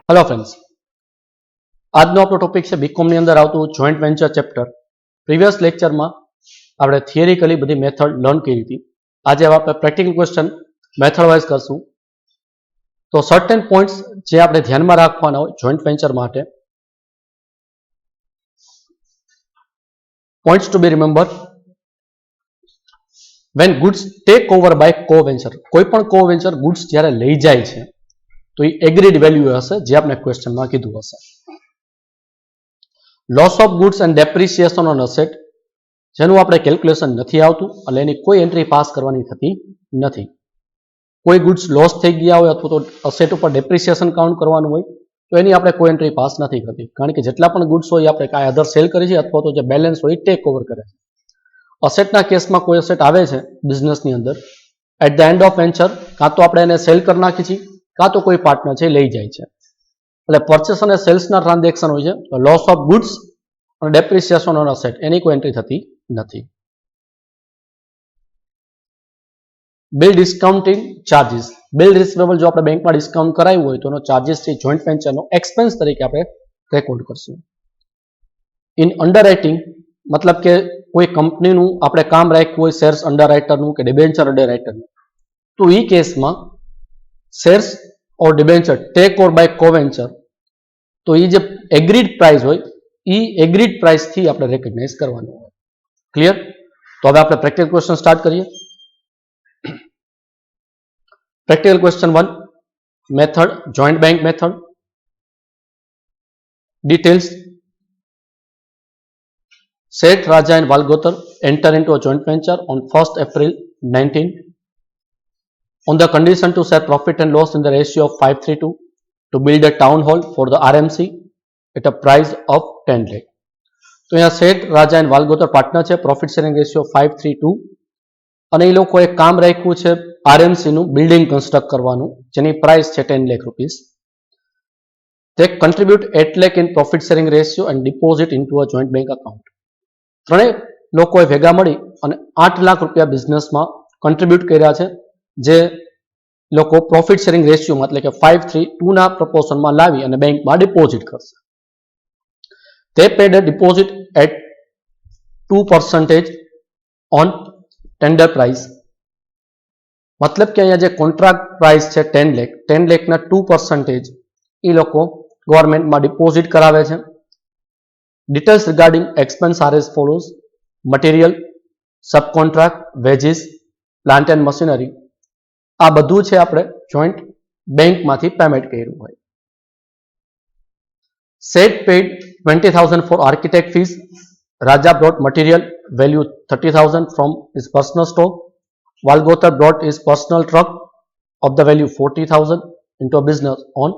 Hello friends, આજનો આપણો topic છે બીકોમની અંદર આવતું જોઈન્ટ વેન્ચર ચેપ્ટર. પ્રીવિયસ લેક્ચરમાં આપણે થિયરિકલી બધી મેથડ લર્ન કરી હતી. આજે આપણે પ્રેક્ટિકલ ક્વેશ્ચન મેથડ વાઇઝ કરશું. તો સર્ટેન પોઈન્ટ્સ જે આપણે ધ્યાનમાં રાખવાના હોય જોઈન્ટ વેન્ચર માટે. Points to be remember. When goods taken over by co venture, કોઈ પણ કો વેન્ચર ગુડ્સ જ્યારે લઈ જાય છે તો એ એગ્રીડ વેલ્યુ હશે, જે આપણે ક્વેશ્ચનમાં કીધું હશે. Loss of goods and depreciation on asset, જેનું આપણે કેલ્ક્યુલેશન નથી આવતું એટલે એની કોઈ એન્ટ્રી પાસ કરવાની થતી નથી. કોઈ ગુડ્સ લોસ થઈ ગયા હોય અથવા તો અસેટ ઉપર ડેપ્રિસિએશન કાઉન્ટ કરવાનું હોય તો એની આપણે કોઈ એન્ટ્રી પાસ નથી કરતી, કારણ કે જેટલા પણ ગુડ્સ હોય આપણે કાંઈ અધર સેલ કરીએ છીએ અથવા તો જે બેલેન્સ હોય ટેક ઓવર કરે છે. અસેટના કેસમાં કોઈ અસેટ આવે છે બિઝનેસની અંદર, at the end of venture કાં તો આપણે એને સેલ કરી નાખીએ છીએ કાં તો કોઈ પાર્ટનર છે લઈ જાય છે. એટલે પરચેસ અને સેલ્સના ટ્રાન્ઝેક્શન હોય છે, લોસ ઓફ ગુડ્સ અને ડેપ્રિસિએશન ઓન અસેટ એની કોઈ એન્ટ્રી થતી નથી. બિલ ડિસ્કાઉન્ટિંગ ચાર્જીસ, બિલ રિસીવેબલ જો આપણે બેંકમાં ડિસ્કાઉન્ટ કરાવ્યું હોય તો એનો ચાર્જીસ છે જોઈન્ટ વેન્ચરનો એક્સપેન્સ તરીકે આપણે રેકોર્ડ કરશું. ઇન અંડરરાઇટિંગ મતલબ કે કોઈ કંપનીનું આપણે કામ રાખ્યું હોય શેર્સ અંડરરાઇટરનું કે ડિબેન્ચર અંડરરાઇટરનું, તો એ કેસમાં shares or debenture take over by coventure, તો એ જે એગ્રીડ પ્રાઇસ હોય એ એગ્રીડ પ્રાઇસથી આપણે રેકગ્નાઇઝ કરવાનું હોય. ક્લિયર? તો હવે આપણે પ્રેક્ટિકલ ક્વેશ્ચન સ્ટાર્ટ કરીએ. Practical question 1, method joint bank method. Details: Seth, Raja and Valgotar enter into a joint venture on 1st April 19 on the condition to share profit and loss in the ratio of 5:3:2 to build a town hall for the RMC at a price of 10 lakh. તો અહીંયા સેઠ રાજા and વાલગોતર partner છે, profit sharing ratio 5:3:2 અને એ લોકોએ કામ રાખ્યું છે RMC નું building construct કરવાનું, જેની પ્રાઇસ છે 10 lakh rupees. They contribute 8 lakh in profit sharing ratio and deposit into a joint bank account. ત્રણેય લોકોએ ભેગા મળી અને 8 લાખ રૂપિયા બિઝનેસમાં કન્ટ્રીબ્યુટ કર્યા છે, જે લોકો પ્રોફિટ શેરિંગ રેશિયોમાં એટલે કે 5:3:2 ના પ્રપોર્શનમાં લાવી અને બેંકમાં ડિપોઝિટ કરશે. તે pad a deposit at 2% on tender price, મતલબ કે અહીંયા જે કોન્ટ્રાક્ટ પ્રાઇસ છે 10 લાખના 2% એ લોકો ગવર્મેન્ટમાં ડિપોઝિટ કરાવે છે. Details regarding expense are as follows: material, subcontract, wages, plant and machinery. આ બધું છે આપણે જોઈન્ટ બેંકમાંથી પેમેન્ટ કર્યું હોય. Seth paid 20,000 for architect fees. Raja brought material value 30,000 from his personal stock. Valgotar brought his personal truck of the value 40,000 into a business on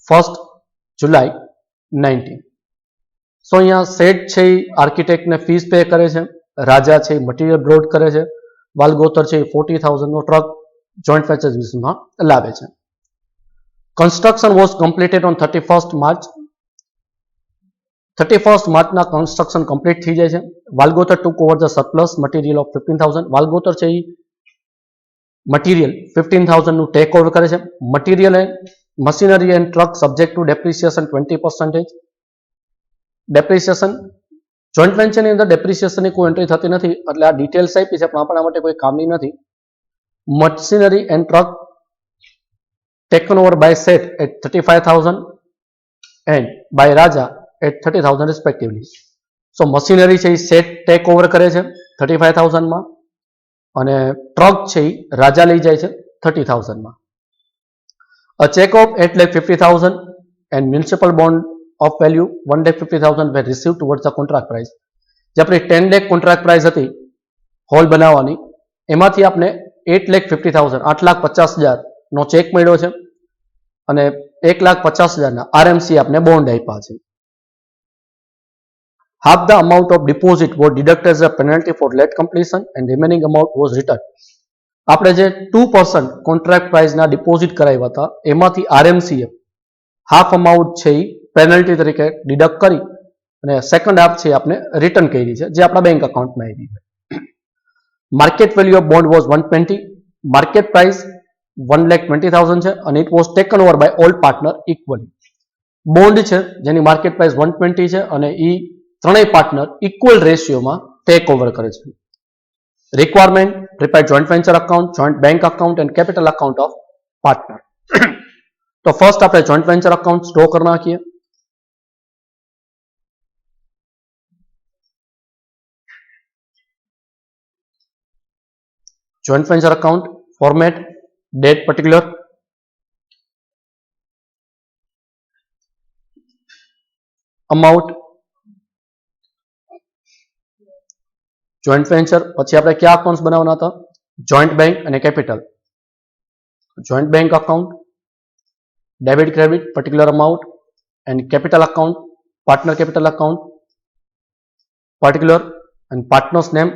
1st July 19. સો અહીંયા set છે એ આર્કિટેક્ટને fees pay કરે છે, રાજા છે એ material broad કરે છે, વાલગોતર છે એ 40,000 નો ટ્રક જોઈન્ટ વેન્ચર બિઝનેસમાં લાવે છે. Construction was completed on 31st March. 31st માર્ચના કન્સ્ટ્રક્શન કમ્પ્લીટ થઈ જાય છે. Valgotar took over the surplus material of 15,000. Valgotar છે એ મટીરિયલ 15,000 નું ટેક ઓવર કરે છે. Material and machinery and truck subject to depreciation 20%. Depreciation joint વેન્ચરની અંદર ડેપ્રિસિએશનની કોઈ એન્ટ્રી થતી નથી, એટલે આ ડિટેલ્સ આપી છે પણ આપણા માટે કોઈ કામની નથી. Machinery and truck taken over by Seth at 35,000 and by Raja at 30,000 respectively. So machinery છે એ સેટ ટેક ઓવર કરે છે 35,000માં અને ટ્રક છે એ રાજા લઈ જાય છે 30,000માં. A check of 8,50,000 and municipal bond of value 1,50,000 were received towards the contract price. જે આપણી 10 લાખ કોન્ટ્રાક્ટ પ્રાઇસ હતી હોલ બનાવવાની, એમાંથી આપણે 8,50,000 8,50,000 નો ચેક મળ્યો છે અને 1,50,000 ના આરએમસી આપણે બોન્ડ આપ્યા છે. Half the amount of deposit was deducted as a penalty for late completion and remaining amount was returned. આપણે જે 2% કોન્ટ્રાક્ટ પ્રાઇસના ડિપોઝિટ કરાવ્યા હતા એમાંથી આરએમસીએ હાફ અમાઉન્ટ છે એ પેનલ્ટી તરીકે ડિડક્ટ કરી અને સેકન્ડ હાફ છે આપણે રિટર્ન કરી છે, જે આપણા બેંક અકાઉન્ટમાં આવી છે. Market value of bond was 120. Market price 1,20,000 છે અને it was taken over by all partner equally. Bond છે જેની માર્કેટ પ્રાઇસ 120 છે અને એ ત્રણેય પાર્ટનર ઇક્વલ રેશિયોમાં ટેક ઓવર કરે છે. Requirement prepare joint venture account, joint bank account and capital account of partner. તો ફર્સ્ટ આપણે જોઈન્ટ વેન્ચર અકાઉન્ટ ડ્રો કરી નાખીએ. Joint venture account format date particular, amount, joint venture. પછી આપણે કયા અકાઉન્ટ બનાવવાના હતા? જોઈન્ટ બેંક અને capital. Joint bank account, debit credit particular amount and capital account, partner capital account particular and partners name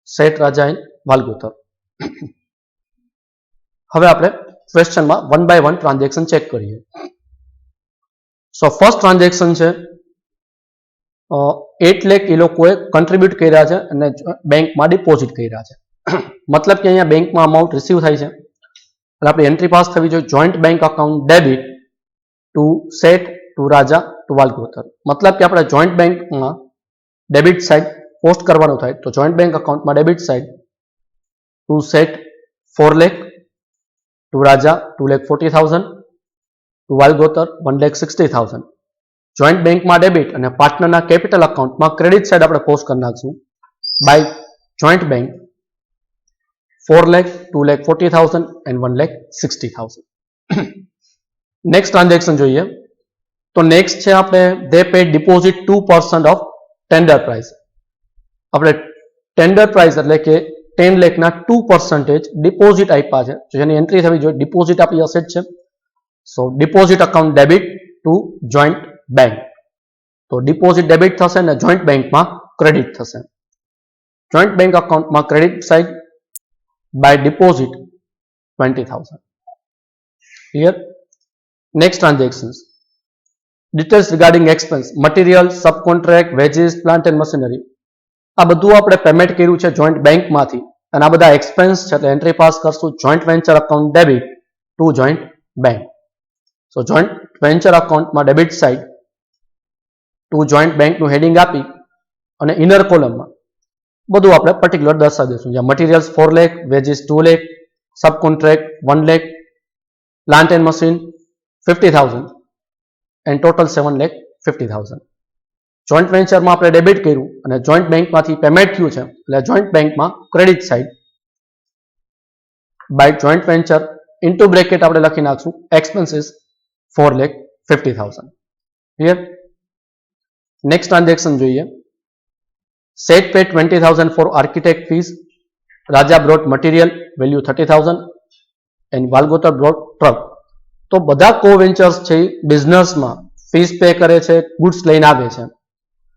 Sheth Raja and Valgotar. હવે આપણે ક્વેશ્ચનમાં one by one transaction check કરીએ. સો ફર્સ્ટ ટ્રાન્ઝેક્શન છે 8 લાખ એ લોકોએ કન્ટ્રીબ્યુટ કર્યા છે અને બેંકમાં ડિપોઝિટ કર્યા છે. મતલબ કે અહીંયા બેંકમાં અમાઉન્ટ રિસીવ થાય છે એટલે આપણી એન્ટ્રી પાસ થવી જોઈએ. Joint bank account debit two શેઠ ટુ રાજા ટુ વાલગોતર. મતલબ કે આપણે જોઈન્ટ બેંકમાં ડેબિટ સાઇડ પોસ્ટ કરવાનું થાય તો જોઈન્ટ બેંક અકાઉન્ટમાં debit side to Sheth 4 lakh, to Raja 2,40,000, to Valgotar 1,60,000. Joint બેંકમાં ડેબિટ અને પાર્ટનરના કેપિટલ અકાઉન્ટમાં ક્રેડિટ સાઇડ આપણે પોસ્ટ કરી નાખશું by joint bank 4 lakh, 2,40,000 and 1,60,000. Next transaction જોઈએ તો નેક્સ્ટ છે આપણે they paid deposit 2% of tender price. આપણે ટેન્ડર પ્રાઇસ એટલે કે 10 લાખના 2% ડિપોઝિટ આપ્યા છે જેની એન્ટ્રી થવી જોઈએ. ડિપોઝિટ આપણી અસેટ છે. So deposit account debit to joint bank. તો ડિપોઝિટ ડેબિટ થશે અને જોઈન્ટ બેંકમાં ક્રેડિટ થશે. જોઈન્ટ બેંક અકાઉન્ટમાં credit side by deposit 20,000. Clear? Next transactions details regarding expense, material, subcontract, wages, plant and machinery. આ બધું આપણે પેમેન્ટ કર્યું છે જોઈન્ટ બેંકમાંથી અને આ બધા એક્સપેન્સ છે એટલે એન્ટ્રી પાસ કરશું joint venture account debit to joint bank. So joint venture અકાઉન્ટમાં ડેબિટ સાઇડ ટુ જોઈન્ટ બેંકનું હેડિંગ આપી અને ઇનર કોલમમાં બધું આપણે પર્ટિક્યુલર દર્શાવી દઈશું. જ્યાં materials 4 lakh, wages 2 lakh, subcontract 1 lakh, plant and machine 50,000 and total 7,50,000. Joint વેન્ચરમાં આપણે ડેબિટ કર્યું અને જોઈન્ટ બેંકમાંથી પેમેન્ટ થયું છે એટલે જોઈન્ટ બેંકમાં credit side by joint venture into bracket આપણે લખી નાખશું એક્સપેન્સીસ 4,50,000. ક્લિયર? નેક્સ્ટ ટ્રાન્ઝેક્શન જોઈએ. Sheth paid 20,000 for architect fees. Raja brought material value 30,000 and Valgotar brought truck. તો બધા કો વેન્ચર્સ છે બિઝનેસમાં ફીસ પે કરે છે, ગુડ્સ લઈને આવે છે.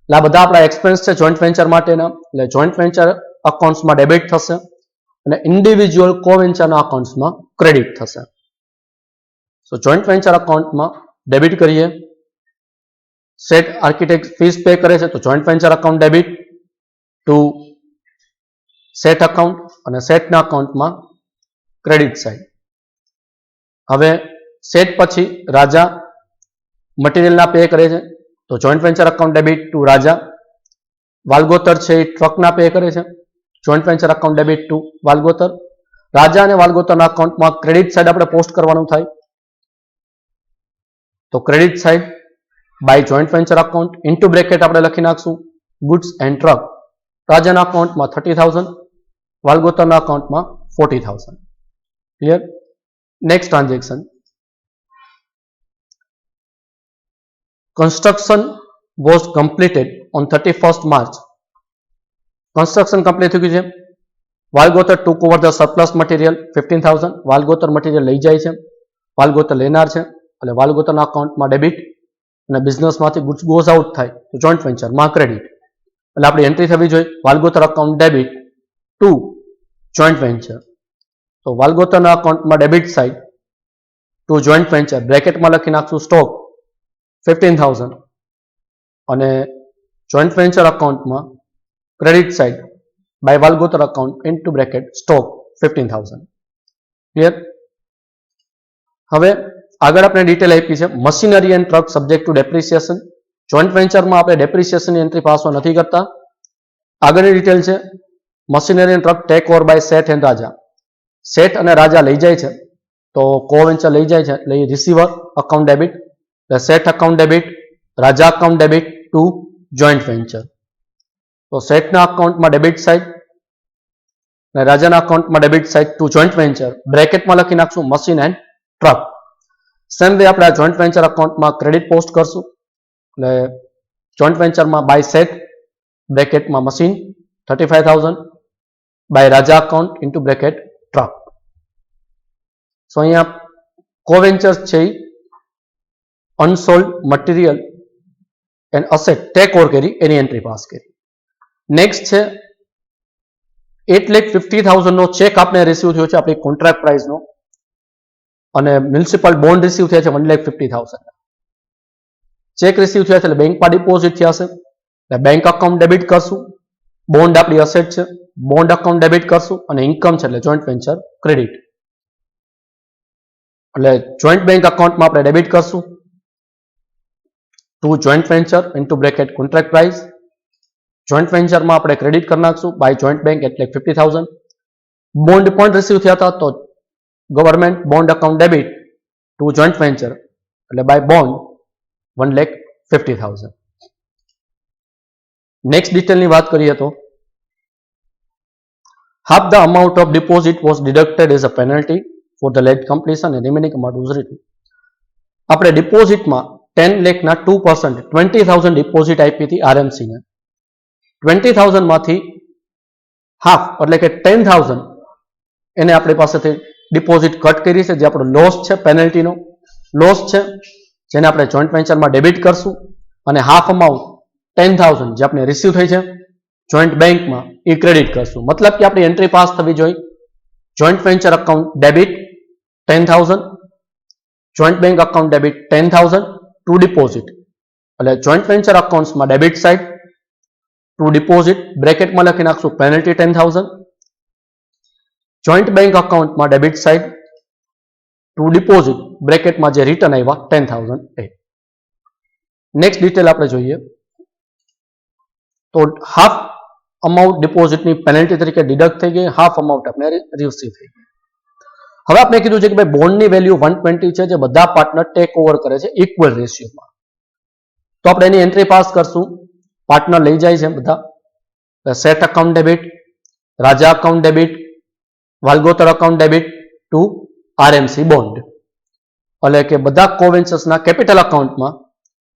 એટલે આ બધા આપણા એક્સપેન્સ છે જોઈન્ટ વેન્ચર માટેના એટલે જોઈન્ટ વેન્ચર અકાઉન્ટ્સમાં ડેબિટ થશે અને ઇન્ડિવિજ્યુઅલ કો વેન્ચરના અકાઉન્ટ્સમાં ક્રેડિટ થશે. સો જોઈન્ટ વેન્ચર અકાઉન્ટમાં ડેબિટ કરીએ. શેઠ આર્કિટેક્ટ ફીસ પે કરે છે તો joint venture account debit two શેઠ અકાઉન્ટ અને શેઠના અકાઉન્ટમાં ક્રેડિટ સાઇડ. હવે શેઠ પછી રાજા મટીરિયલના પે કરે છે તો joint venture account debit to Raja. Valgotar છે એ ટ્રકના પે કરે છે joint venture account debit to Valgotar. Raja અને વાલગોતરના અકાઉન્ટમાં ક્રેડિટ સાઇડ આપણે પોસ્ટ કરવાનું થાય તો credit side by joint venture account into bracket આપણે લખી નાખશું ગુડ્સ એન્ડ ટ્રક. રાજાના અકાઉન્ટમાં 30,000, વાલગોતરના અકાઉન્ટમાં 40,000. Clear? Next transaction construction was completed on 31st March. Construction complete થઈ ગયું છે. Valgotar took over the surplus material 15,000. Valgotar material લઈ જાય છે, વાલગોતર લેનાર છે એટલે વાલગોતરના અકાઉન્ટમાં ડેબિટ અને બિઝનેસમાંથી ગુડ્સ ગોઝ આઉટ થાય તો જોઈન્ટ વેન્ચરમાં ક્રેડિટ. એટલે આપણી એન્ટ્રી થવી જોઈએ Valgotar account debit to joint venture. તો વાલગોતરના અકાઉન્ટમાં debit side to joint venture બ્રેકેટમાં લખી નાખશું સ્ટોક 15,000 અને જોઈન્ટ વેન્ચર અકાઉન્ટમાં credit side by Valgotar account into bracket stock 15,000. Clear? હવે આગળ આપણે ડિટેલ આપી છે machinery and truck subject to depreciation. Joint વેન્ચરમાં આપણે ડેપ્રિસિએશનની એન્ટ્રી પાસ નથી કરતા. આગળની ડિટેલ છે machinery and truck take over by Sheth and Raja. શેઠ અને રાજા લઈ જાય છે તો કો વેન્ચર લઈ જાય છે એટલે receiver account debit, Sheth account debit, Raja account debit to joint venture. તો શેઠના અકાઉન્ટમાં ડેબિટ સાઇડ અને રાજાના અકાઉન્ટમાં debit side to joint venture. બ્રેકેટમાં લખી નાખશું machine and truck. Same way આપણે આ જોઈન્ટ વેન્ચર અકાઉન્ટમાં ક્રેડિટ પોસ્ટ કરશું એટલે જોઈન્ટ વેન્ચરમાં બાય શેઠ બ્રેકેટમાં machine 35,000 by Raja account into bracket truck. So અહીંયા કોવેન્ચર્સ છે unsold material and asset take over કરી એની એન્ટ્રી પાસ કરી. નેક્સ્ટ છે 8,50,000 નો ચેક આપણે રિસીવ થયો છે આપણી કોન્ટ્રાક્ટ પ્રાઇસનો અને મ્યુનિસિપલ બોન્ડ રિસીવ થયા છે 1,50,000. ચેક રિસીવ થયા છે એટલે બેંકમાં ડિપોઝિટ થયા છે એટલે બેંક અકાઉન્ટ ડેબિટ કરશું. બોન્ડ આપણી અસેટ છે, બોન્ડ અકાઉન્ટ ડેબિટ કરશું અને ઇન્કમ છે એટલે જોઈન્ટ વેન્ચર ક્રેડિટ. એટલે જોઈન્ટ બેંક અકાઉન્ટમાં આપણે ડેબિટ કરશું to joint venture into bracket contract price. Joint વેન્ચરમાં આપણે ક્રેડિટ કરી નાખશું બાય જોઈન્ટ બેંક એટલે 50,000. બોન્ડ પણ રિસીવ થયા હતા તો government bond account debit to joint venture એટલે બાય બોન્ડ 1,50,000. નેક્સ્ટ ડિટેલની વાત કરીએ તો half the amount of deposit was deducted as a penalty for the late completion and remaining amount was written. આપણે ડિપોઝિટમાં 10 લાખના 2% 20,000 ડિપોઝિટ આપી હતી આરએમસી ને. 20,000 માંથી હાફ એટલે કે 10,000 એને આપણી પાસેથી ડિપોઝિટ કટ કરી છે જે આપણો લોસ છે, પેનલ્ટીનો લોસ છે જેને આપણે જોઈન્ટ વેન્ચરમાં ડેબિટ કરશું અને હાફ અમાઉન્ટ 10,000 જે આપણે રિસીવ થઈ છે જોઈન્ટ બેંકમાં એ ક્રેડિટ કરશું. મતલબ કે આપણી એન્ટ્રી પાસ થવી જોઈએ joint venture account debit 10,000, joint bank account debit 10,000 to deposit એટલે જોઈન્ટ વેન્ચર અકાઉન્ટ્સમાં ડેબિટ સાઇડ ટુ ડિપોઝિટ બ્રેકેટમાં લખી નાખશું પેનલ્ટી 10,000. જોઈન્ટ બેંક અકાઉન્ટમાં ડેબિટ સાઇડ ટુ ડિપોઝિટ બ્રેકેટમાં જે રિટર્ન આવ્યા 10,000. નેક્સ્ટ ડિટેલ આપણે જોઈએ તો હાફ અમાઉન્ટ ડિપોઝિટની પેનલ્ટી તરીકે ડિડક્ટ થઈ ગઈ, હાફ અમાઉન્ટ આપણે રિસીવ થઈ ગઈ. હવે આપણે કીધું છે કે ભાઈ બોન્ડની વેલ્યુ 120 છે જે બધા પાર્ટનર ટેક ઓવર કરે છે ઇક્વલ રેશિયોમાં. તો આપણે એની એન્ટ્રી પાસ કરશું. પાર્ટનર લઈ જાય છે બધા Sheth account debit, Raja account debit, Valgotar account debit to RMC bond એટલે કે બધા કોવેન્ચર્સના કેપિટલ અકાઉન્ટમાં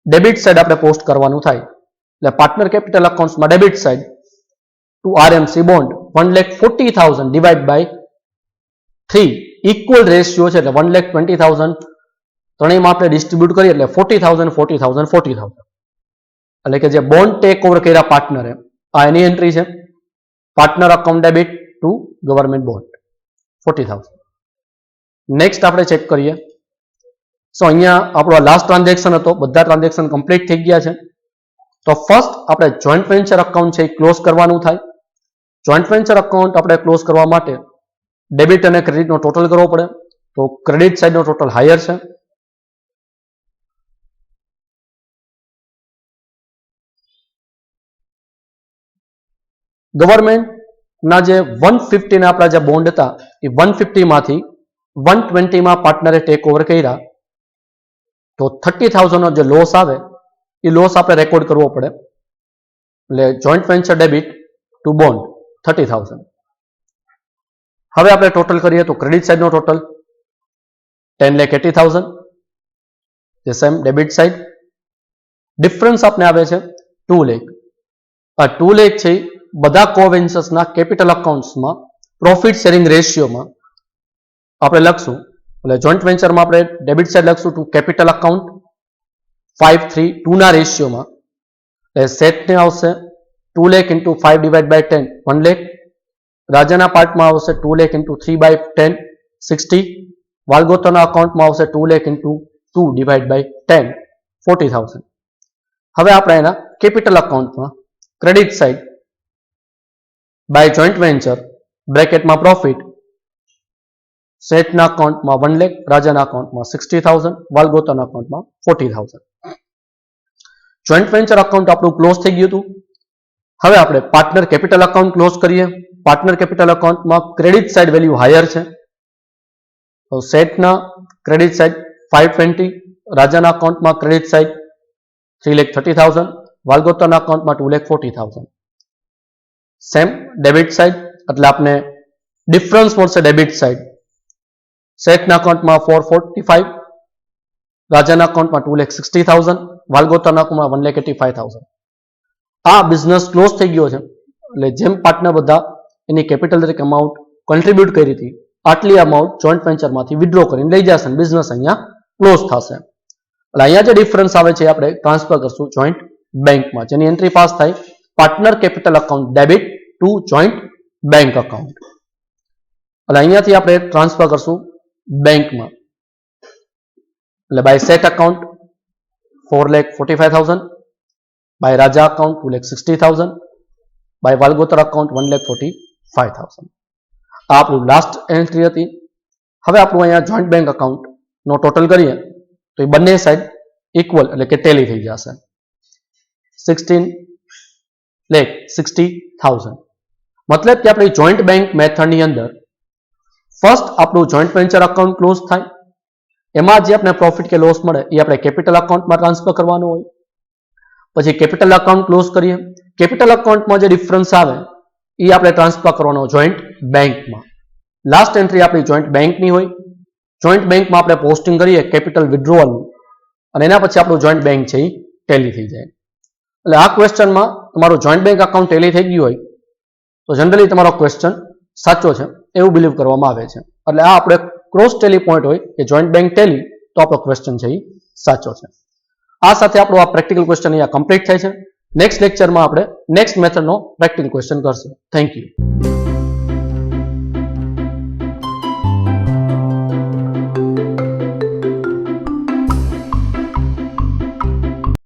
ડેબિટ સાઇડ આપણે પોસ્ટ કરવાનું થાય એટલે પાર્ટનર કેપિટલ અકાઉન્ટ્સમાં debit side to RMC bond 1,40,000 divide by 3 equal ratio છે એટલે 1,20,000 ત્રણેયમાં આપણે ડિસ્ટ્રીબ્યુટ કરીએ એટલે 40,000 40,000 40,000 એટલે કે જે બોન્ડ ટેક ઓવર કર્યા પાર્ટનરે આ એની એન્ટ્રી છે. Partner account debit two government bond 40,000. Next આપણે ચેક કરીએ. સો અહીંયા આપણો લાસ્ટ ટ્રાન્ઝેક્શન હતો, બધા ટ્રાન્ઝેક્શન કમ્પ્લીટ થઈ ગયા છે. તો ફર્સ્ટ આપણે જોઈન્ટ વેન્ચર અકાઉન્ટ છે એ ક્લોઝ કરવાનું થાય. જોઈન્ટ વેન્ચર અકાઉન્ટ આપણે ક્લોઝ કરવા માટે ડેબિટ અને ક્રેડિટનો ટોટલ કરવો પડે. તો ક્રેડિટ સાઇડનો ટોટલ હાયર છે ગવર્મેન્ટના જે 150 ના આપણા જે બોન્ડ હતા એ 150 માંથી 120 માં પાર્ટનરે ટેક ઓવર કર્યા તો 30,000 નો જે લોસ આવે એ લોસ આપણે રેકોર્ડ કરવો પડે એટલે joint venture debit to bond 30,000. હવે આપણે ટોટલ કરીએ તો ક્રેડિટ સાઇડનો ટોટલ 10,80,000 જે સેમ ડેબિટ સાઇડ ડિફરન્સ આપણે આવે છે 2 લાખ. આ 2 લાખ છે બધા કોવેન્ચર્સના કેપિટલ અકાઉન્ટ્સમાં પ્રોફિટ શેરિંગ રેશિયોમાં આપણે લખશું એટલે જોઈન્ટ વેન્ચરમાં આપણે ડેબિટ સાઇડ લખશું ટુ કેપિટલ અકાઉન્ટ 5:3:2 ના રેશિયોમાં એટલે સેટને આવશે 2 લાખ ઇન્ટુ 5 ડિવાઈડ બાય 10 1 લાખ. રાજાના પાર્ટમાં આવશે 2 લાખ ઇન્ટુ 3/10 60. વાલ્ગોતરના અકાઉન્ટમાં આવશે 2 લાખ ઇન્ટુ 2 ડિવાઈડ બાય 10 40,000. હવે આપણે એના કેપિટલ અકાઉન્ટમાં credit side by joint venture બ્રેકેટમાં પ્રોફિટ શેઠના અકાઉન્ટમાં 1 લાખ, રાજાના અકાઉન્ટમાં 60,000, વાલગોતરના અકાઉન્ટમાં 40,000. જોઈન્ટ વેન્ચર અકાઉન્ટ આપણું ક્લોઝ થઈ ગયું હતું. હવે આપણે પાર્ટનર કેપિટલ અકાઉન્ટ ક્લોઝ કરીએ. પાર્ટનર કેપિટલ અકાઉન્ટમાં ક્રેડિટ સાઇડ વેલ્યુ હાયર છે, તો શેઠના ક્રેડિટ સાઇડ 520, રાજાના અકાઉન્ટમાં ક્રેડિટ સાઇડ 3,30,000, વાલગોતરના અકાઉન્ટમાં 2,40,000. સેમ ડેબિટ સાઇડ એટલે આપણે ડિફરન્સ મળશે. ડેબિટ સાઇડ શેઠના અકાઉન્ટમાં 445, રાજાના અકાઉન્ટમાં 2,60,000, વાલગોતરના અકાઉન્ટમાં 1,85,000. આ બિઝનેસ ક્લોઝ થઈ ગયો છે. એટલે જેમ પાર્ટનર બધા એની કેપિટલ તરીકે અમાઉન્ટ કોન્ટ્રીબ્યુટ કરી હતી, આટલી અમાઉન્ટ જોઈન્ટ વેન્ચરમાંથી વિડ્રો કરીને લઈ જશે, બિઝનેસ અહીંયા ક્લોઝ થશે. એટલે અહીંયા જે ડિફરન્સ આવે છે આપણે ટ્રાન્સફર કરશું જોઈન્ટ બેંકમાં, જેની એન્ટ્રી પાસ થાય partner capital account debit to joint bank account. એટલે અહીંયાથી આપણે ટ્રાન્સફર કરશું બેંકમાં. એટલે by Sheth account 4,45,000, by Raja account 2,60,000, by Valgotar account 1,45,000. આ આપણું લાસ્ટ એન્ટ્રી હતી. હવે આપણું અહીંયા જોઈન્ટ બેંક અકાઉન્ટ નો ટોટલ કરીએ તો એ બંને સાઈડ ઇક્વલ એટલે કે ટેલી થઈ જશે. 16,60,000. મતલબ કે આપણે જોઈન્ટ બેંક મેથડની અંદર ફર્સ્ટ આપણું જોઈન્ટ વેન્ચર અકાઉન્ટ ક્લોઝ થાય, એમાં જે આપણે પ્રોફિટ કે લોસ મળે એ આપણે કેપિટલ અકાઉન્ટમાં ટ્રાન્સફર કરવાનું હોય. પછી કેપિટલ અકાઉન્ટ ક્લોઝ કરીએ, કેપિટલ અકાઉન્ટમાં જે ડિફરન્સ આવે એ આપણે ટ્રાન્સફર કરવાનો જોઈન્ટ બેંકમાં. લાસ્ટ એન્ટ્રી આપણી જોઈન્ટ બેંકની હોય. જોઈન્ટ બેંકમાં આપણે પોસ્ટિંગ કરીએ કેપિટલ વિડ્રોવલનું, અને એના પછી આપણું જોઈન્ટ બેંક છે એ ટેલી થઈ જાય. એટલે આ ક્વેશ્ચનમાં તમારું જોઈન્ટ બેંક અકાઉન્ટ ટેલી થઈ ગયું હોય તો જનરલી તમારો ક્વેશ્ચન સાચો છે એવું બિલીવ કરવામાં આવે છે. એટલે આ આપણે ક્રોસ ટેલી પોઈન્ટ હોય કે જોઈન્ટ બેંક ટેલી, તો આપણો ક્વેશ્ચન છે એ સાચો છે. આ સાથે આપણો આ પ્રેક્ટિકલ ક્વેશ્ચન અહીંયા કમ્પ્લીટ થાય છે. નેક્સ્ટ લેક્ચરમાં આપણે નેક્સ્ટ મેથડનો પ્રેક્ટિકલ ક્વેશ્ચન કરશું. Thank you.